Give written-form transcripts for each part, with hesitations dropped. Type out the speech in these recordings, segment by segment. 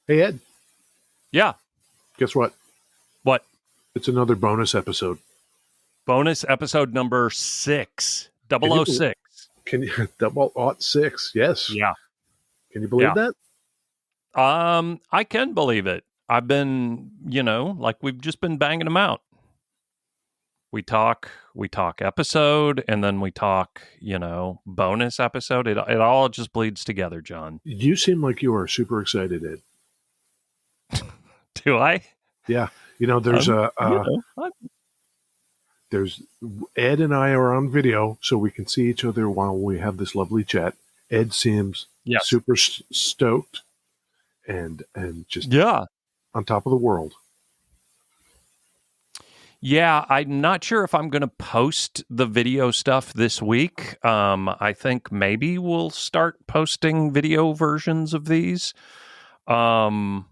Hey, Ed, Yeah. guess what? What? It's another bonus episode. Bonus episode number 6. Can you, 006. can you, 006, yes. Yeah. Can you believe that? I can believe it. I've been, we've just been banging them out. We talk episode, and then we talk, bonus episode. It all just bleeds together, John. You seem like you are super excited, Ed. Do I? Yeah. There's there's Ed and I are on video, so we can see each other while we have this lovely chat. Ed seems super stoked and just on top of the world. Yeah, I'm not sure if I'm going to post the video stuff this week. I think maybe we'll start posting video versions of these. That's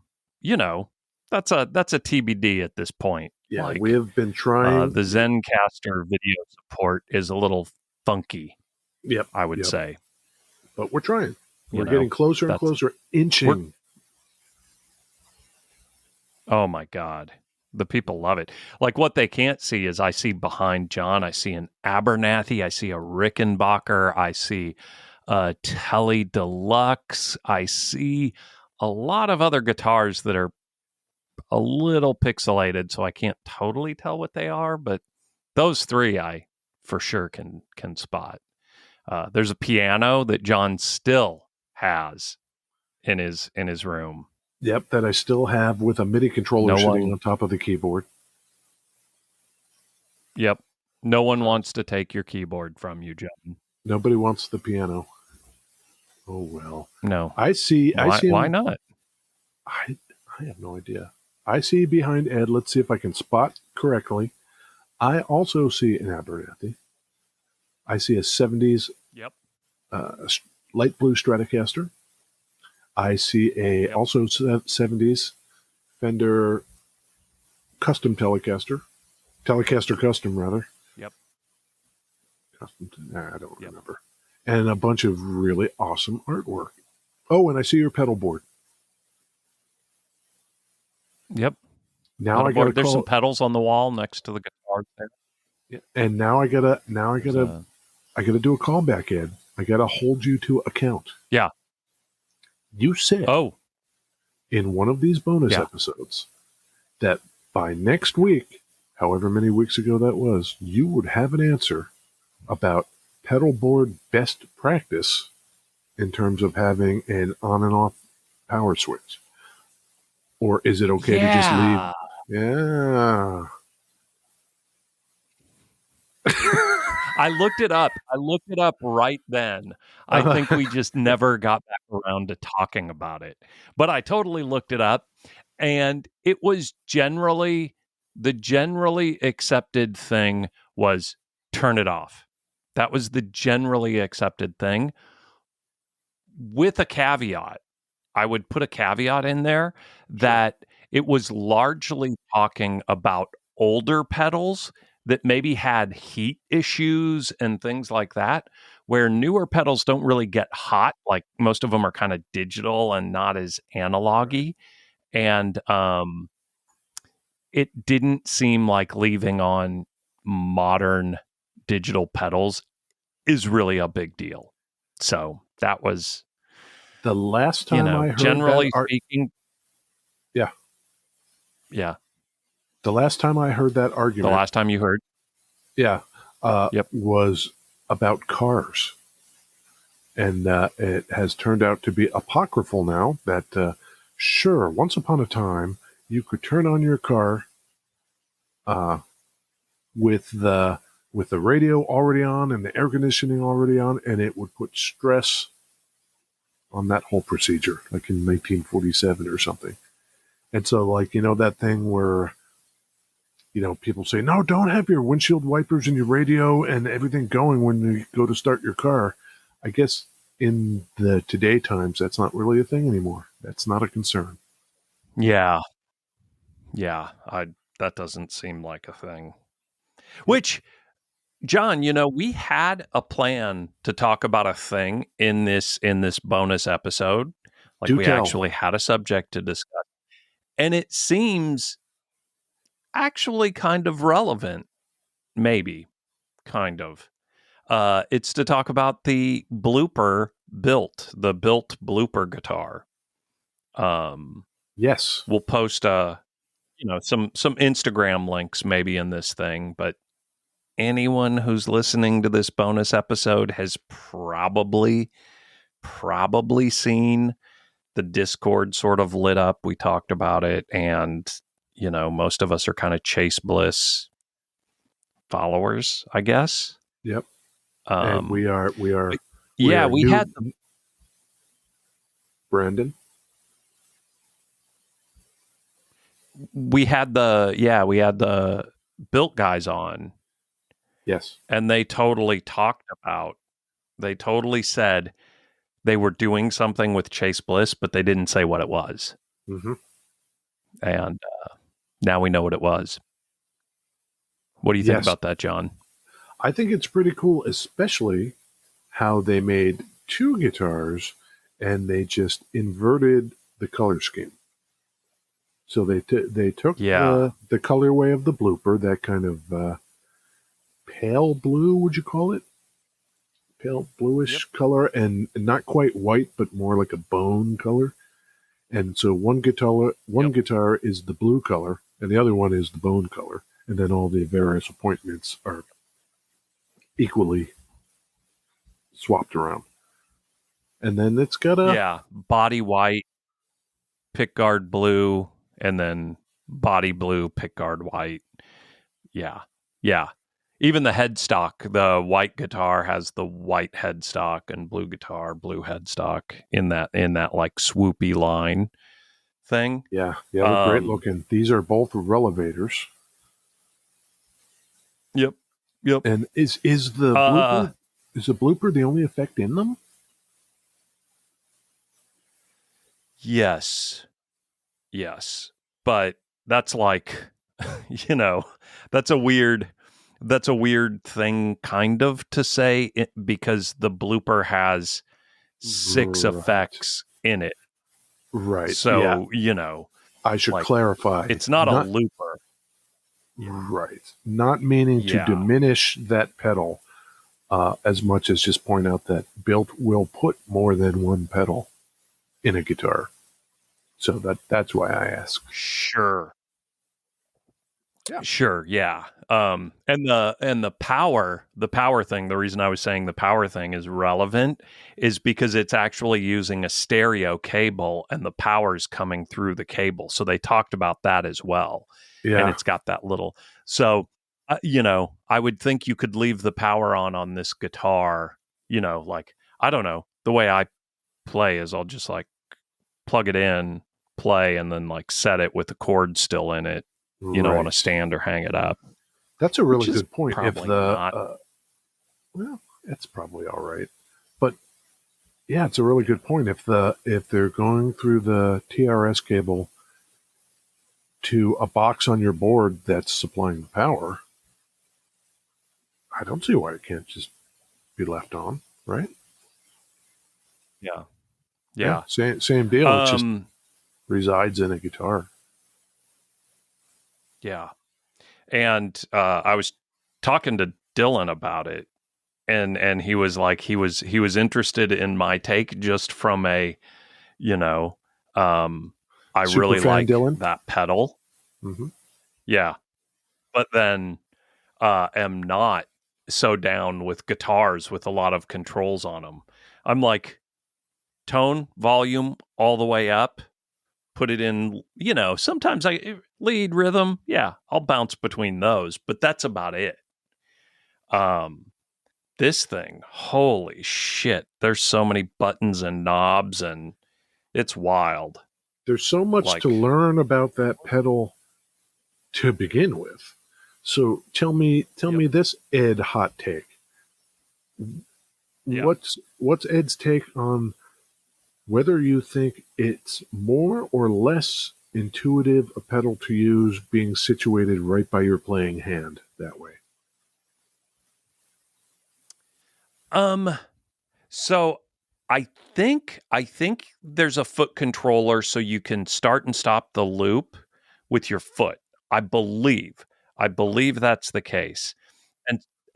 a TBD at this point. Yeah, we have been trying. The Zencastr video support is a little funky. Yep, I would say. But we're trying. We're getting closer and closer, inching. Oh my God. The people love it. Like, what they can't see is I see behind John, I see an Abernathy, I see a Rickenbacker, I see a Tele Deluxe, I see a lot of other guitars that are a little pixelated, so I can't totally tell what they are, but those three I for sure can spot. There's a piano that John still has in his room. Yep, that I still have with a MIDI controller sitting on top of the keyboard. Yep. No one wants to take your keyboard from you, John. Nobody wants the piano. Oh, well. No. I see. Why not? I have no idea. I see behind Ed. Let's see if I can spot correctly. I also see an Abernathy. I see a 70s light blue Stratocaster. I see also 70s Fender custom Telecaster custom rather. Yep. Custom. I don't remember. And a bunch of really awesome artwork. Oh, and I see your pedal board. Yep. Now I got. There's some pedals on the wall next to the guitar there. Yeah. And now I gotta do a callback, Ed. I gotta hold you to account. Yeah. You said in one of these bonus episodes that by next week, however many weeks ago that was, you would have an answer about pedal board best practice in terms of having an on and off power switch. Or is it okay to just leave? Yeah. I looked it up. Right then. I think we just never got back around to talking about it. But I totally looked it up, and it was the generally accepted thing was turn it off. That was the generally accepted thing. With a caveat. I would put a caveat in there that it was largely talking about older pedals that maybe had heat issues and things like that, where newer pedals don't really get hot. Like, most of them are kind of digital and not as analog-y. And it didn't seem like leaving on modern digital pedals is really a big deal. So that was the last time I heard generally speaking. Yeah. Yeah. The last time I heard that argument. The last time you heard? Yeah. Was about cars. And it has turned out to be apocryphal now that, sure, once upon a time, you could turn on your car with the radio already on and the air conditioning already on, and it would put stress on that whole procedure, like in 1947 or something. And so, that thing where, people say, no, don't have your windshield wipers and your radio and everything going when you go to start your car. I guess in the today times, that's not really a thing anymore. That's not a concern. Yeah. Yeah. That doesn't seem like a thing. Which, John, we had a plan to talk about a thing in this bonus episode. Like Do we tell. actually had a subject to discuss. And it seems actually kind of relevant, maybe, kind of. It's to talk about the Bilt Blooper guitar. Yes. We'll post some Instagram links maybe in this thing, but anyone who's listening to this bonus episode has probably seen the Discord sort of lit up. We talked about it, and most of us are kind of Chase Bliss followers, I guess. Yep. And we are we new, had Brandon. We had the Bilt guys on. Yes. And they totally said they were doing something with Chase Bliss, but they didn't say what it was. Mm-hmm. And now we know what it was. What do you think about that, John? I think it's pretty cool, especially how they made two guitars and they just inverted the color scheme. So they took the colorway of the blooper, that kind of pale blue, would you call it? Pale bluish color, and not quite white, but more like a bone color. And so one guitar is the blue color, and the other one is the bone color. And then all the various appointments are equally swapped around. And then it's got a body white, pickguard blue, and then body blue, pickguard white. Yeah. Even the headstock, the white guitar has the white headstock, and blue guitar, blue headstock in that like swoopy line thing. Yeah, they're great looking. These are both Relevators. Yep. And is the blooper the only effect in them? Yes. But that's like, that's a weird thing kind of to say because the blooper has 6 effects in it. Right. So, I should clarify. It's not a looper. Right. Not meaning to diminish that pedal as much as just point out that Bilt will put more than one pedal in a guitar. So that's why I ask. Sure. Yeah. And the power thing, the reason I was saying the power thing is relevant is because it's actually using a stereo cable and the power's coming through the cable. So they talked about that as well. Yeah. And it's got that little, so, I would think you could leave the power on this guitar, like, I don't know, the way I play is I'll just like plug it in, play, and then like set it with the cord still in it, on a stand or hang it up. That's a really good point. If well, it's probably all right. But yeah, it's a really good point. If they're going through the TRS cable to a box on your board that's supplying the power, I don't see why it can't just be left on, right? Yeah. Same deal. It just resides in a guitar. Yeah. And I was talking to Dylan about it, and he was like, he was interested in my take just from a, I Super really like Dylan. that pedal. Mm-hmm. Yeah. But then am not so down with guitars with a lot of controls on them. I'm like, tone, volume, all the way up. Put it in, sometimes I lead, rhythm. Yeah, I'll bounce between those, but that's about it. This thing, holy shit. There's so many buttons and knobs, and it's wild. There's so much to learn about that pedal to begin with. So tell me this, Ed, hot take. What's Ed's take on whether you think it's more or less intuitive a pedal to use being situated right by your playing hand that way? So I think there's a foot controller so you can start and stop the loop with your foot. I believe that's the case.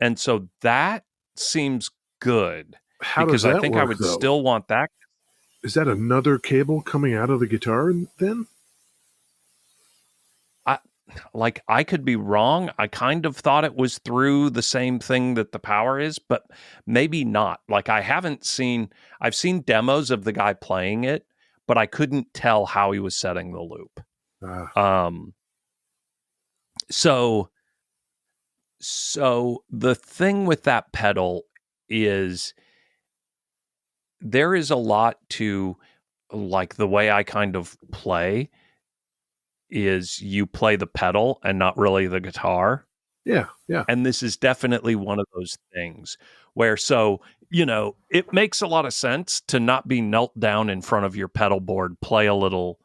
And so that seems good How does because I that think I work, would though? still want that. Is that another cable coming out of the guitar then? I could be wrong. I kind of thought it was through the same thing that the power is, but maybe not. Like I've seen demos of the guy playing it, but I couldn't tell how he was setting the loop. Ah, Um, so the thing with that pedal is there is a lot to, like, the way I kind of play is you play the pedal and not really the guitar. yeah, yeah. And this is definitely one of those things where, so, it makes a lot of sense to not be knelt down in front of your pedal board, play a little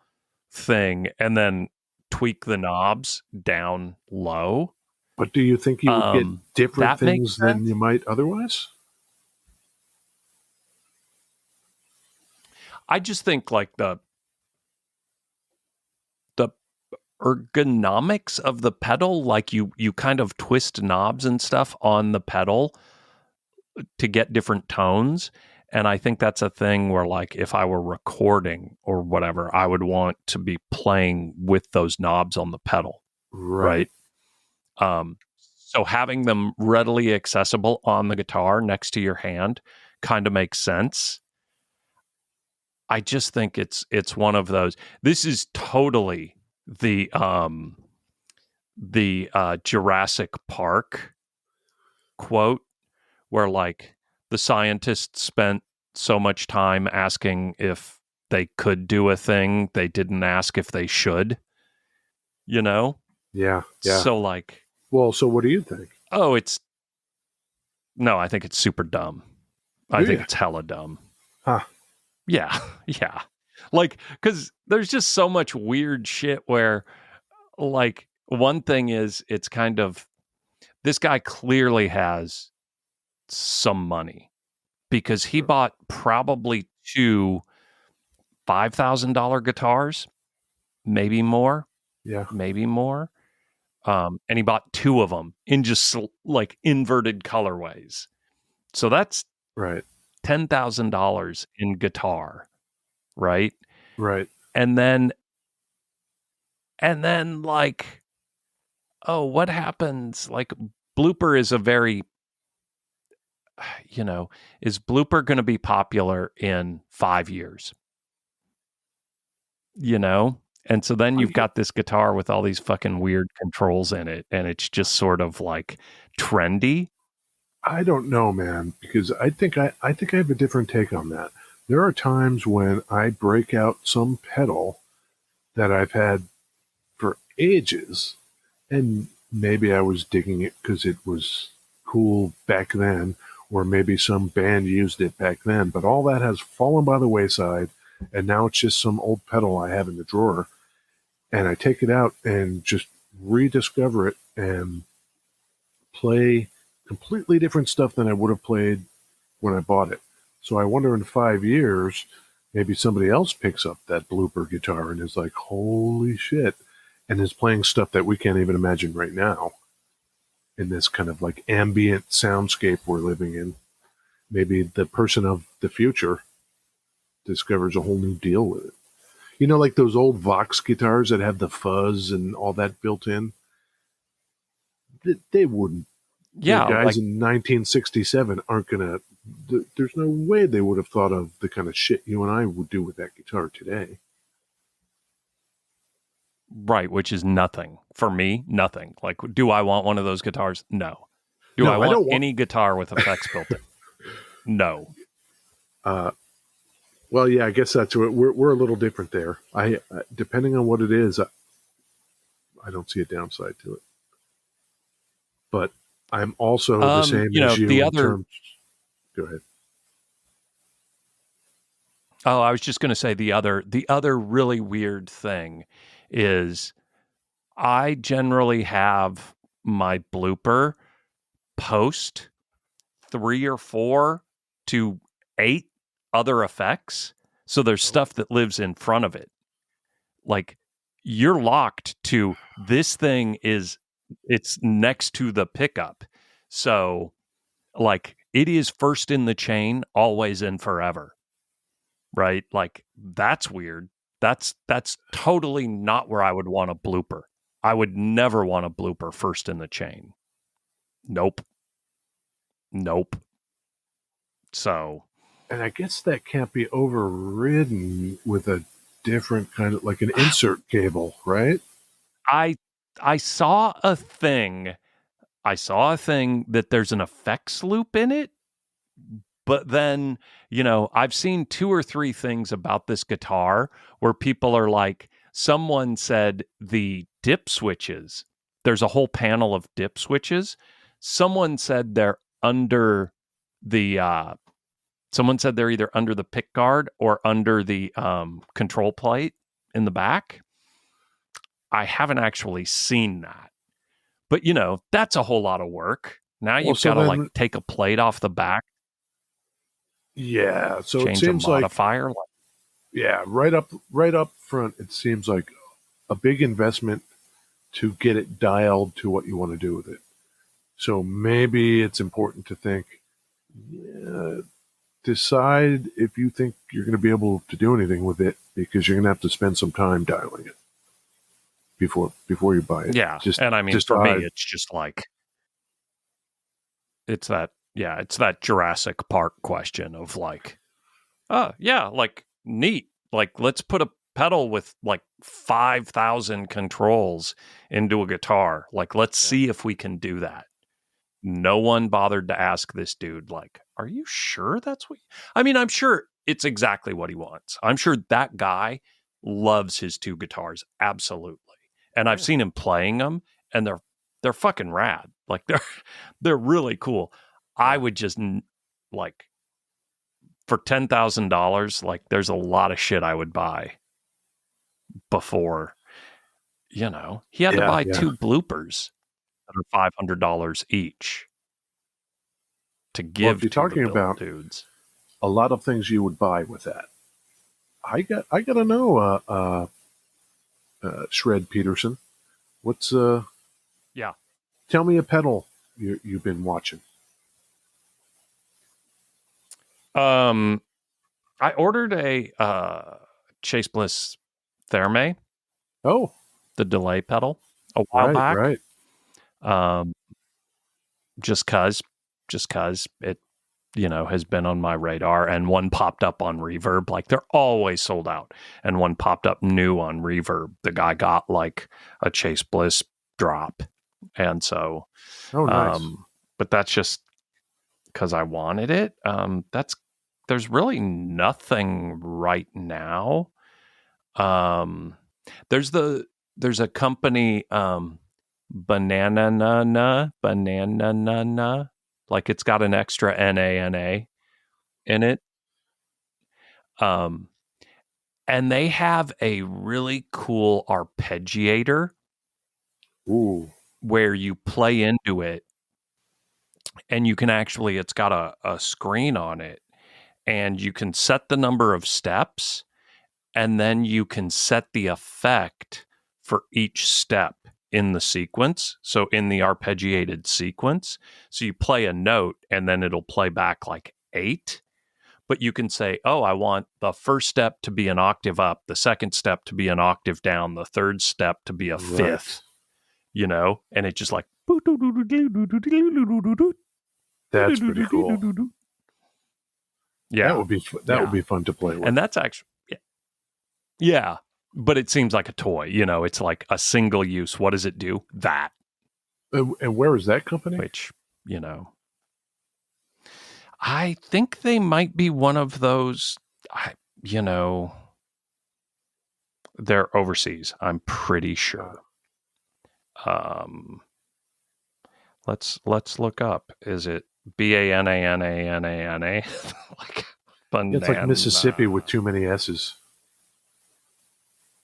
thing, and then tweak the knobs down low. But do you think you would get different That makes things than sense. you might otherwise? I just think like the ergonomics of the pedal, like you kind of twist knobs and stuff on the pedal to get different tones. And I think that's a thing where, like, if I were recording or whatever, I would want to be playing with those knobs on the pedal, Right. right? So having them readily accessible on the guitar next to your hand kind of makes sense. I just think it's one of those. This is totally the Jurassic Park quote, where, like, the scientists spent so much time asking if they could do a thing, they didn't ask if they should, you know? Yeah, yeah. So, like, Well, so what do you think? oh, I think it's super dumb. I Do think you? it's hella dumb. Huh. Yeah, yeah. Like, because there's just so much weird shit where, like, one thing is, it's kind of, this guy clearly has some money because he bought probably two $5,000 guitars, maybe more, Yeah. And he bought two of them in just like inverted colorways. So that's Right. $10,000 in guitar, right? Right. And then like, oh, what happens? Like, Blooper is a very, is Blooper going to be popular in 5 years? And so then you've got this guitar with all these fucking weird controls in it, and it's just sort of like trendy. I don't know, man, because I think I have a different take on that. There are times when I break out some pedal that I've had for ages, and maybe I was digging it because it was cool back then, or maybe some band used it back then, but all that has fallen by the wayside, and now it's just some old pedal I have in the drawer, and I take it out and just rediscover it and play completely different stuff than I would have played when I bought it. So I wonder in 5 years, maybe somebody else picks up that blooper guitar and is like, holy shit, and is playing stuff that we can't even imagine right now in this kind of like ambient soundscape we're living in. Maybe the person of the future discovers a whole new deal with it. You know, like those old Vox guitars that have the fuzz and all that built in? They wouldn't. The Yeah, guys like, in 1967 aren't going to, there's no way they would have thought of the kind of shit you and I would do with that guitar today. right, which is nothing. For me, nothing. Like, do I want one of those guitars? No. Do I No, I want don't want. any guitar with effects built in? No. Well, yeah, I guess that's what we're a little different there. Depending on what it is, I don't see a downside to it. But I'm also the same as you the in other, terms. Go ahead. oh, I was just going to say the other really weird thing is I generally have my blooper post 3 or 4 to 8 other effects. So there's stuff that lives in front of it. Like you're locked to this thing it's next to the pickup. So like it is first in the chain, always and forever. Right? Like that's weird. That's totally not where I would want a blooper. I would never want a blooper first in the chain. Nope. So, and I guess that can't be overridden with a different kind of like an insert cable, right? I saw a thing. That there's an effects loop in it. But then, I've seen 2 or 3 things about this guitar where people are like, someone said the dip switches, there's a whole panel of dip switches. Someone said they're under the, someone said they're either under the pick guard or under the control plate in the back. I haven't actually seen that. But, that's a whole lot of work. Now you've got to like take a plate off the back. Yeah, so change it seems a modifier. Yeah, right up front, it seems like a big investment to get it dialed to what you want to do with it. So maybe it's important to think, decide if you think you're going to be able to do anything with it, because you're going to have to spend some time dialing it before you buy it. Yeah, and I mean, for me, it's just like it's that Jurassic Park question of like, oh yeah, like neat, like let's put a pedal with like 5,000 controls into a guitar. Like, let's see if we can do that. No one bothered to ask this dude, like, are you sure that's what? I mean, I'm sure it's exactly what he wants. I'm sure that guy loves his 2 guitars, absolutely. And I've seen him playing them, and they're fucking rad. Like they're really cool. I would just like, for $10,000, like there's a lot of shit I would buy before, he had to buy 2 bloopers that are $500 each to give if you're to talking the about dudes. A lot of things you would buy with that. I got to know, Shred Peterson, what's Yeah. Tell me a pedal you've been watching. I ordered a Chase Bliss Therme. Oh, the delay pedal a while back. Right. Just cause it, has been on my radar, and one popped up on Reverb. Like they're always sold out, and one popped up new on Reverb. The guy got like a Chase Bliss drop, and so, nice. But that's just because I wanted it. There's really nothing right now. There's a company, Banana, like it's got an extra NANA in it. And they have a really cool arpeggiator. Ooh. Where you play into it, and you can actually, it's got a screen on it, and you can set the number of steps, and then you can set the effect for each step in the sequence. So in the arpeggiated sequence, so you play a note and then it'll play back like 8. But you can say, oh, I want the first step to be an octave up, the second step to be an octave down, the third step to be a fifth, and it just like. That's pretty cool. Yeah. That would be fun to play with. And that's actually, yeah. But it seems like a toy, it's like a single use. What does it do? That. And where is that company? Which, I think they might be one of those, they're overseas. I'm pretty sure. Let's look up. Is it BANANANANA? Like banana. It's like Mississippi with too many S's.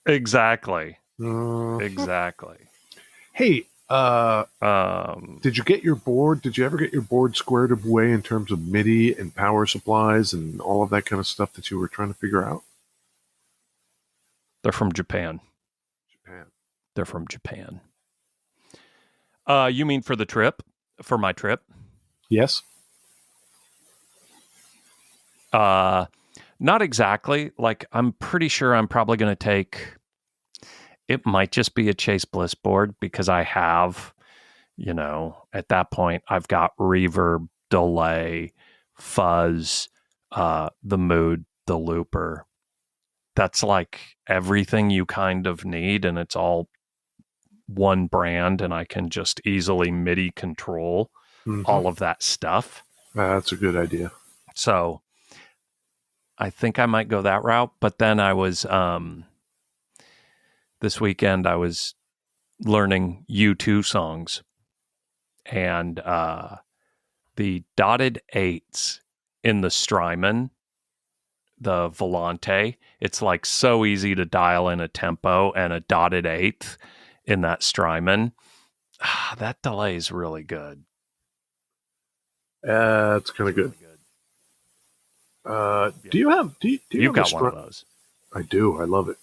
Exactly. Exactly. Hey, Did you get your board? Did you ever get your board squared away in terms of MIDI and power supplies and all of that kind of stuff that you were trying to figure out? They're from Japan. Japan. They're from Japan. You mean for the trip? For my trip? Yes. Not exactly. Like, I'm pretty sure I'm probably going to take. It might just be a Chase Bliss board because I have, at that point, I've got reverb, delay, fuzz, the mood, the looper. That's like everything you kind of need, and it's all one brand, and I can just easily MIDI control all of that stuff. That's a good idea. So I think I might go that route. But then I was, this weekend, I was learning U2 songs, and the dotted eights in the Strymon, the Volante, it's like so easy to dial in a tempo, and a dotted eighth in that Strymon, that delay is really good. It's kind of good. Do you have? You've got one of those? I do. I love it.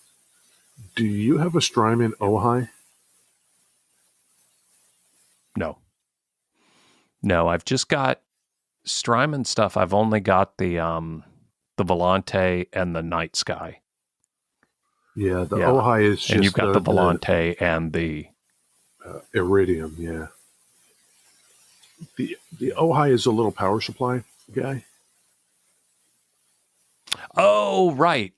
Do you have a Strymon Ojai? No, I've just got Strymon stuff. I've only got the Volante and the Night Sky. Yeah, the Ojai is just... And you've got the Volante and the... Iridium, yeah. The Ojai is a little power supply guy. Oh, right.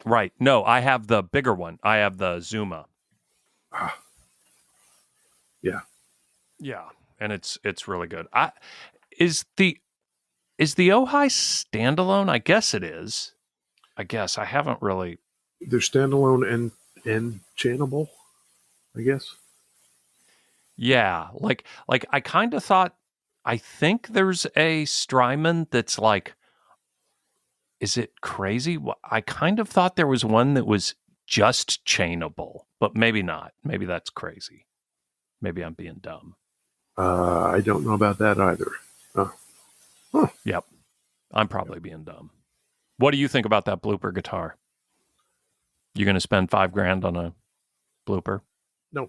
Right. No, I have the bigger one. I have the Zuma. Yeah. Yeah, and it's really good. Is the Ojai standalone? I guess it is. I guess I haven't really. They're standalone and channelable, I guess. Yeah, like I kind of thought. I think there's a Strymon that's like. Is it crazy? I kind of thought there was one that was just chainable, but maybe not. Maybe that's crazy. Maybe I'm being dumb. I don't know about that either. Yep. I'm probably being dumb. What do you think about that blooper guitar? You going to spend $5,000 on a blooper? No.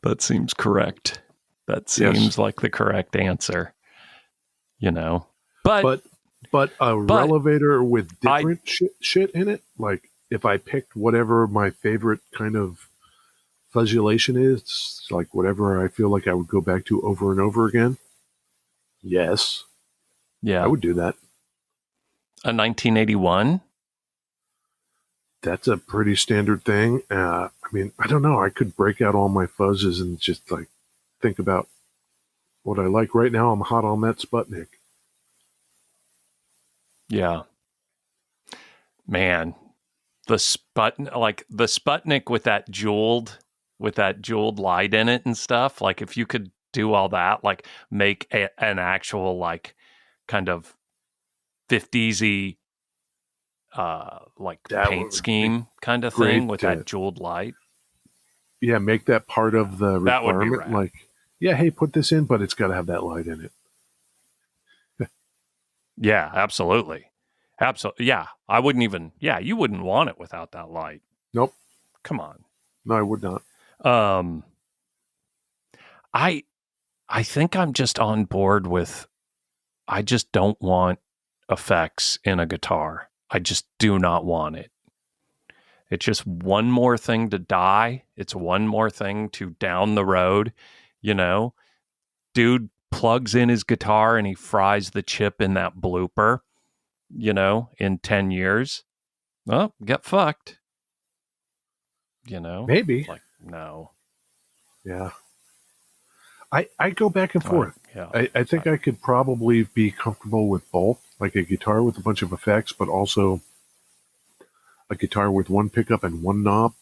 That seems correct. That seems like the correct answer. But a Revelator with different shit in it, like if I picked whatever my favorite kind of fuzzulation is, like whatever I feel like I would go back to over and over again, yes. Yeah. I would do that. A 1981? That's a pretty standard thing. I mean, I don't know. I could break out all my fuzzes and just like think about what I like. Right now, I'm hot on that Sputnik. Yeah. Man, the Sputnik with that jeweled light in it and stuff. Like if you could do all that, like make an actual like kind of 50s-y like that paint scheme kind of thing with that jeweled light. Yeah, make that part of the requirement. That would be rad. Like, yeah, hey, put this in, but it's got to have that light in it. Yeah, absolutely. Absolutely. Yeah, I wouldn't even. Yeah, you wouldn't want it without that light. Nope. Come on. No, I would not. I think I'm just on board with. I just don't want effects in a guitar. I just do not want it. It's just one more thing to die. It's one more thing to down the road. Dude plugs in his guitar and he fries the chip in that blooper. In 10 years, well, get fucked. Maybe. Like, no. Yeah. I go back and forth. Yeah. I think I could probably be comfortable with both, like a guitar with a bunch of effects, but also a guitar with one pickup and one knob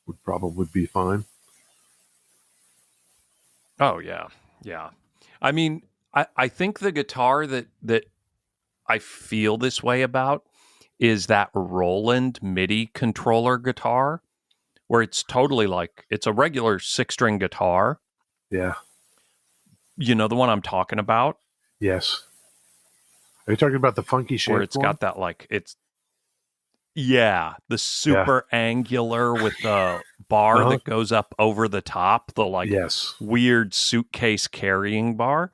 would probably be fine. Oh, yeah. Yeah. I mean, I think the guitar that I feel this way about is that Roland MIDI controller guitar, where it's totally like, it's a regular 6-string guitar. Yeah. You know the one I'm talking about? Yes. Are you talking about the funky shape Where it's one? got that like, the super angular with the bar that goes up over the top, the like weird suitcase carrying bar.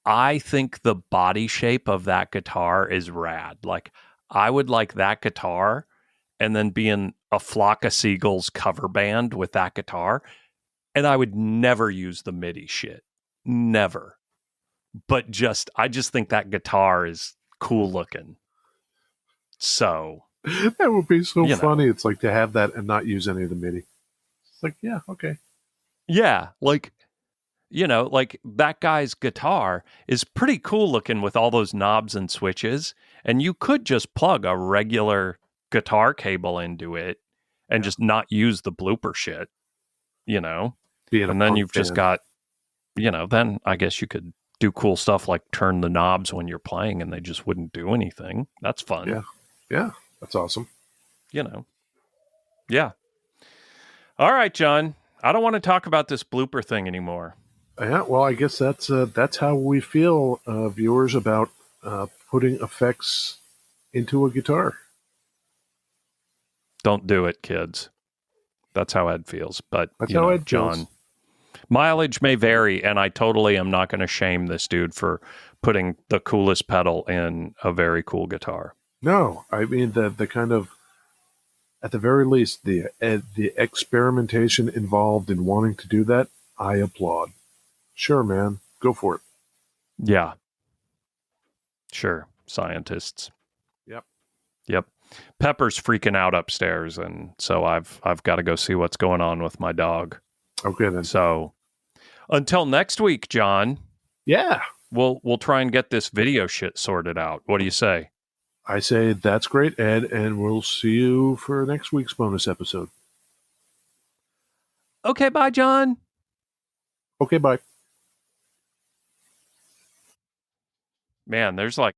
I think the body shape of that guitar is rad. Like, I would like that guitar and then be in a Flock of Seagulls cover band with that guitar. And I would never use the MIDI shit. Never. But I just think that guitar is cool looking. So that would be so funny. It's like to have that and not use any of the MIDI. It's like, yeah, okay. Yeah, like, like that guy's guitar is pretty cool looking with all those knobs and switches. And you could just plug a regular guitar cable into it and just not use the blooper shit, and then you've just got, then I guess you could do cool stuff like turn the knobs when you're playing and they just wouldn't do anything. That's fun. Yeah. Yeah. That's awesome. Yeah. All right, John. I don't want to talk about this blooper thing anymore. Yeah, well, I guess that's how we feel, viewers, about putting effects into a guitar. Don't do it, kids. That's how Ed feels. But, that's how Ed John, feels. Mileage may vary, and I totally am not going to shame this dude for putting the coolest pedal in a very cool guitar. No, I mean, the kind of, at the very least, the experimentation involved in wanting to do that, I applaud. Sure, man. Go for it. Yeah. Sure. Scientists. Yep. Pepper's freaking out upstairs, and so I've got to go see what's going on with my dog. Okay, then. So until next week, John. Yeah. We'll try and get this video shit sorted out. What do you say? I say that's great, Ed, and we'll see you for next week's bonus episode. Okay, bye, John. Okay, bye. Man, there's like